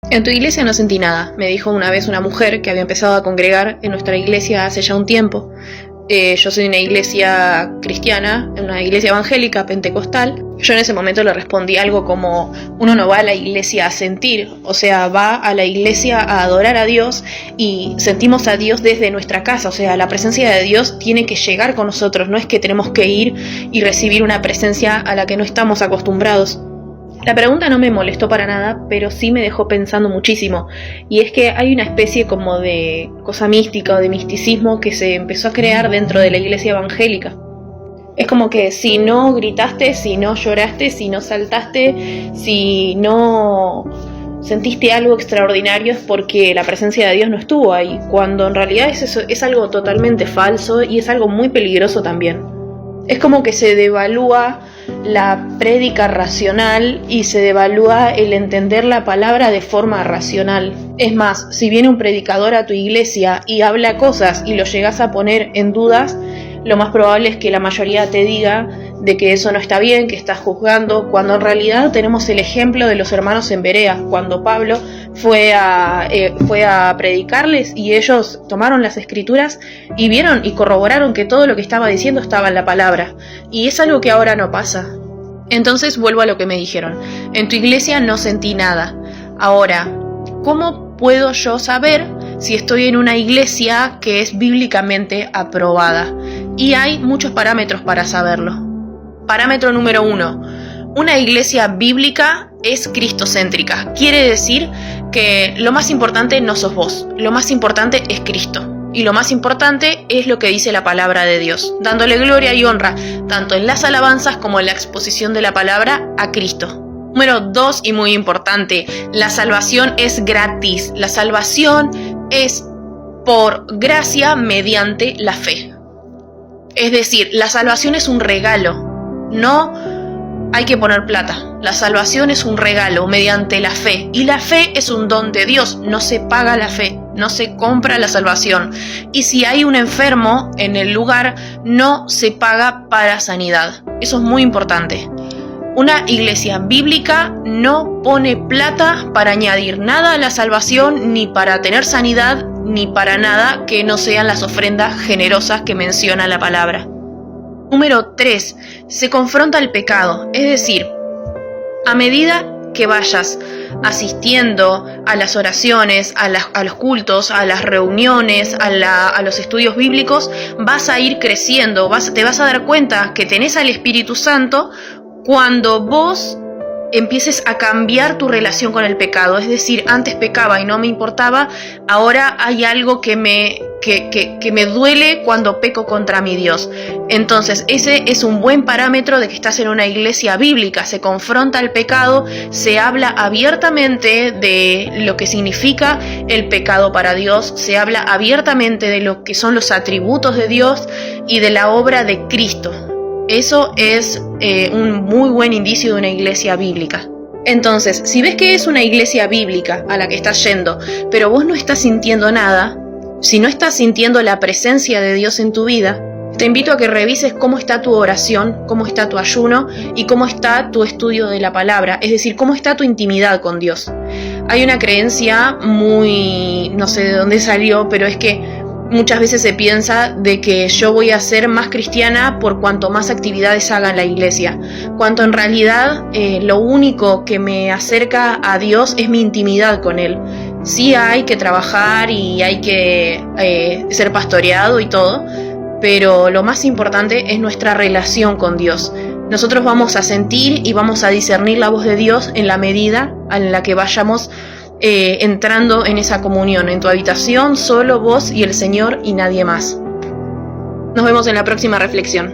En tu iglesia no sentí nada, me dijo una vez una mujer que había empezado a congregar en nuestra iglesia hace ya un tiempo. Yo soy una iglesia cristiana, una iglesia evangélica, pentecostal. Yo en ese momento le respondí algo como: uno no va a la iglesia a sentir, o sea, va a la iglesia a adorar a Dios y sentimos a Dios desde nuestra casa, o sea, la presencia de Dios tiene que llegar con nosotros, no es que tenemos que ir y recibir una presencia a la que no estamos acostumbrados. La pregunta no me molestó para nada, pero sí me dejó pensando muchísimo, y es que hay una especie como de cosa mística o de misticismo que se empezó a crear dentro de la iglesia evangélica. Es como que si no gritaste, si no lloraste, si no saltaste, si no sentiste algo extraordinario es porque la presencia de Dios no estuvo ahí, cuando en realidad es algo totalmente falso y es algo muy peligroso también. Es como que se devalúa la prédica racional y se devalúa el entender la palabra de forma racional. Es más, si viene un predicador a tu iglesia y habla cosas y lo llegas a poner en dudas, lo más probable es que la mayoría te diga de que eso no está bien, que estás juzgando, cuando en realidad tenemos el ejemplo de los hermanos en Berea, cuando Pablo fue a predicarles y ellos tomaron las escrituras y vieron y corroboraron que todo lo que estaba diciendo estaba en la palabra, y es algo que ahora no pasa. Entonces vuelvo a lo que me dijeron: en tu iglesia no sentí nada. Ahora, ¿cómo puedo yo saber si estoy en una iglesia que es bíblicamente aprobada? Y hay muchos parámetros para saberlo. Parámetro número 1. Una iglesia bíblica es cristocéntrica. Quiere decir que lo más importante no sos vos, lo más importante es Cristo. Y lo más importante es lo que dice la palabra de Dios, dándole gloria y honra, tanto en las alabanzas como en la exposición de la palabra, a Cristo. Número 2, y muy importante, la salvación es gratis. La salvación es por gracia mediante la fe. Es decir, la salvación es un regalo. No hay que poner plata. La salvación es un regalo mediante la fe. Y la fe es un don de Dios. No se paga la fe, no se compra la salvación. Y si hay un enfermo en el lugar, no se paga para sanidad. Eso es muy importante. Una iglesia bíblica no pone plata para añadir nada a la salvación, ni para tener sanidad, ni para nada que no sean las ofrendas generosas que menciona la palabra. Número 3. Se confronta el pecado, es decir, a medida que vayas asistiendo a las oraciones, a los cultos, a las reuniones, a los estudios bíblicos, vas a ir creciendo, te vas a dar cuenta que tenés al Espíritu Santo cuando vos empieces a cambiar tu relación con el pecado. Es decir, antes pecaba y no me importaba, ahora hay algo que me duele cuando peco contra mi Dios. Entonces ese es un buen parámetro de que estás en una iglesia bíblica. Se confronta el pecado, se habla abiertamente de lo que significa el pecado para Dios, se habla abiertamente de lo que son los atributos de Dios y de la obra de Cristo. Eso es un muy buen indicio de una iglesia bíblica. Entonces, si ves que es una iglesia bíblica a la que estás yendo, pero vos no estás sintiendo nada, si no estás sintiendo la presencia de Dios en tu vida, te invito a que revises cómo está tu oración, cómo está tu ayuno y cómo está tu estudio de la palabra, es decir, cómo está tu intimidad con Dios. Hay una creencia muy, no sé de dónde salió, pero es que muchas veces se piensa de que yo voy a ser más cristiana por cuanto más actividades haga en la iglesia, cuando en realidad lo único que me acerca a Dios es mi intimidad con Él. Sí hay que trabajar y hay que ser pastoreado y todo, pero lo más importante es nuestra relación con Dios. Nosotros vamos a sentir y vamos a discernir la voz de Dios en la medida en la que vayamos entrando en esa comunión, en tu habitación, solo vos y el Señor y nadie más. Nos vemos en la próxima reflexión.